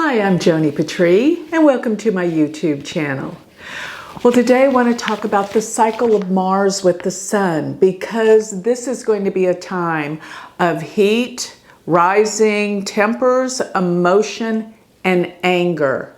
Hi, I'm Joni Patry, and welcome to my YouTube channel. Well, today I want to talk about the cycle of Mars with the Sun, because this is going to be a time of heat, rising tempers, emotion, and anger.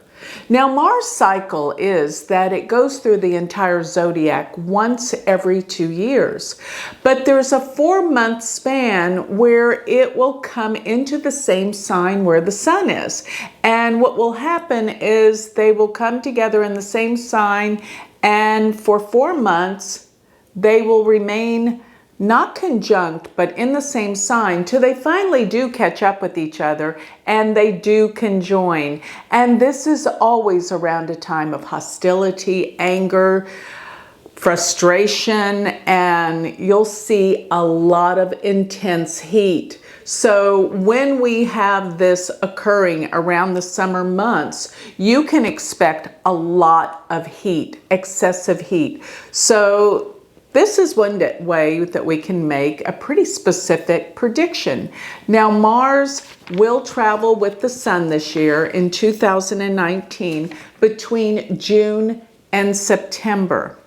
Now, Mars' cycle is that it goes through the entire zodiac once every 2 years. But there's a 4-month span where it will come into the same sign where the Sun is. And what will happen is they will come together in the same sign, and for 4 months, they will remain not conjunct, but in the same sign till they finally do catch up with each other and they do conjoin. And this is always around a time of hostility, anger, frustration, and you'll see a lot of intense heat. So when we have this occurring around the summer months, you can expect a lot of heat, excessive heat. So this is one way that we can make a pretty specific prediction. Now, Mars will travel with the Sun this year in 2019 between June and September.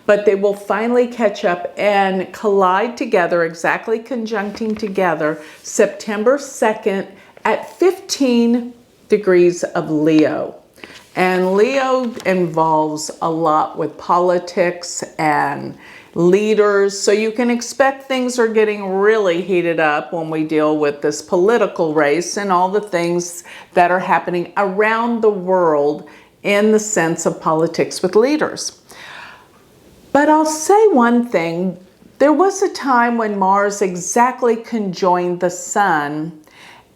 But they will finally catch up and collide together, exactly conjuncting together, September 2nd at 15 degrees of Leo. And Leo involves a lot with politics and leaders, so you can expect things are getting really heated up when we deal with this political race and all the things that are happening around the world in the sense of politics with leaders. But I'll say one thing, there was a time when Mars exactly conjoined the Sun,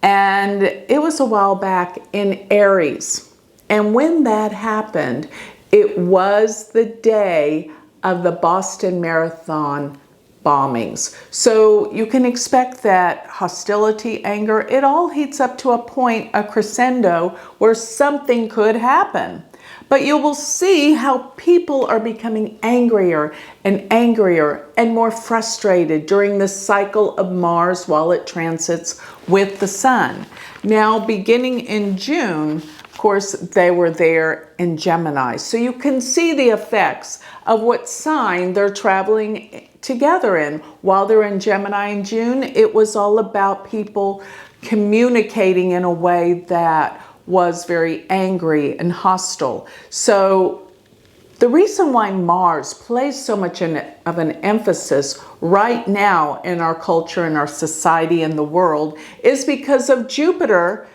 and it was a while back in Aries. And when that happened, it was the day of the Boston Marathon bombings. So you can expect that hostility, anger, it all heats up to a point, a crescendo, where something could happen. But you will see how people are becoming angrier and more frustrated during this cycle of Mars while it transits with the Sun. Now, beginning in June, of course, they were there in Gemini. So you can see the effects of what sign they're traveling together in. While they're in Gemini in June, it was all about people communicating in a way that was very angry and hostile. So the reason why Mars plays so much of an emphasis right now in our culture, in our society, in the world, is because of Jupiter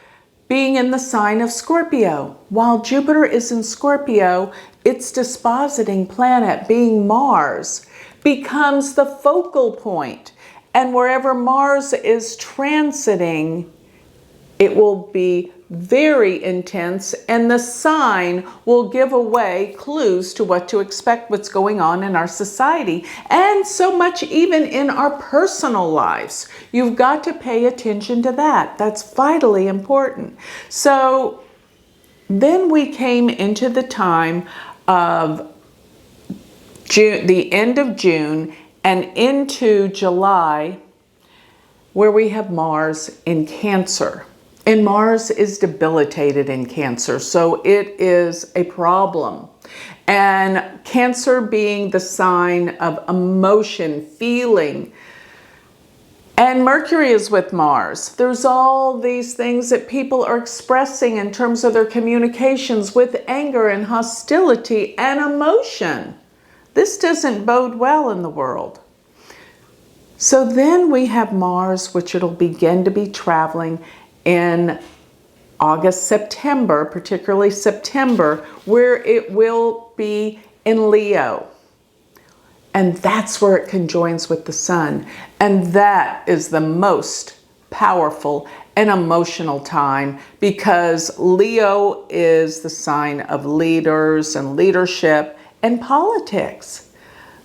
being in the sign of Scorpio. While Jupiter is in Scorpio, its dispositing planet, being Mars, becomes the focal point. And wherever Mars is transiting, it will be very intense, and the sign will give away clues to what to expect, what's going on in our society, and so much even in our personal lives. You've got to pay attention to that. That's vitally important. So then we came into the time of June, the end of June, and into July, where we have Mars in Cancer. And Mars is debilitated in Cancer, so it is a problem. And Cancer being the sign of emotion, feeling. And Mercury is with Mars. There's all these things that people are expressing in terms of their communications with anger and hostility and emotion. This doesn't bode well in the world. So then we have Mars, which it'll begin to be traveling in August, September, particularly September, where it will be in Leo. And that's where it conjoins with the Sun. And that is the most powerful and emotional time, because Leo is the sign of leaders and leadership and politics.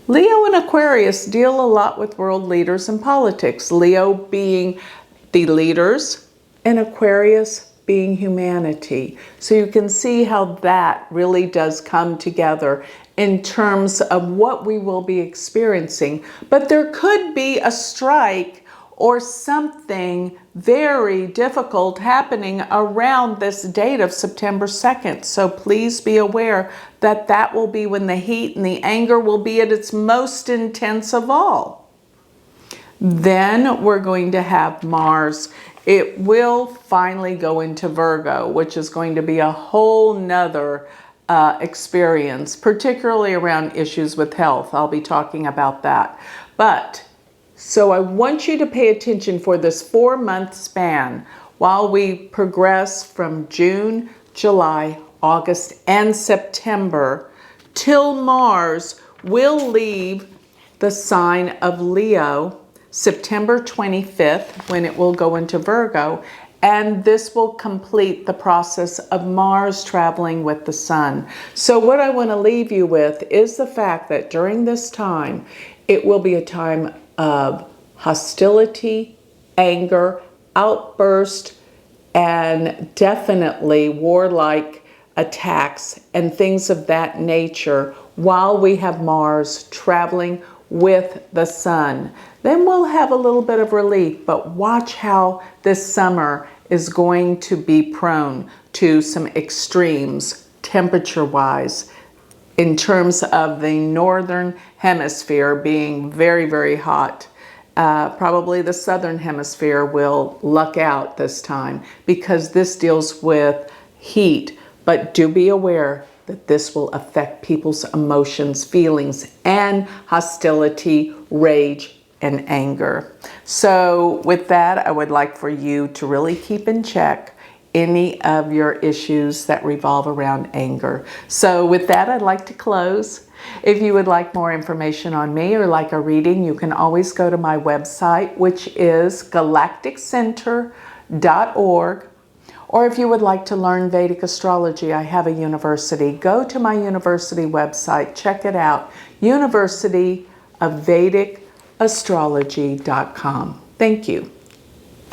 Leo and Aquarius deal a lot with world leaders and politics. Leo being the leaders, and Aquarius being humanity. So you can see how that really does come together in terms of what we will be experiencing. But there could be a strike or something very difficult happening around this date of September 2nd. So please be aware that that will be when the heat and the anger will be at its most intense of all. Then we're going to have Mars. It will finally go into Virgo, which is going to be a whole nother experience, particularly around issues with health. I'll be talking about that. But so I want you to pay attention for this 4-month span while we progress from June, July, August, and September till Mars will leave the sign of Leo September 25th, when it will go into Virgo, and this will complete the process of Mars traveling with the Sun. So what I want to leave you with is the fact that during this time, it will be a time of hostility, anger, outburst, and definitely warlike attacks and things of that nature while we have Mars traveling with the Sun. Then we'll have a little bit of relief, but watch how this summer is going to be prone to some extremes temperature-wise, in terms of the northern hemisphere being very, very hot. Probably the southern hemisphere will luck out this time because this deals with heat. But do be aware that this will affect people's emotions, feelings, and hostility, rage, and anger. So with that, I would like for you to really keep in check any of your issues that revolve around anger. So with that, I'd like to close. If you would like more information on me or like a reading, you can always go to my website, which is galacticcenter.org. Or if you would like to learn Vedic astrology, I have a university. Go to my university website, check it out, University of Vedic Astrology.com. Thank you.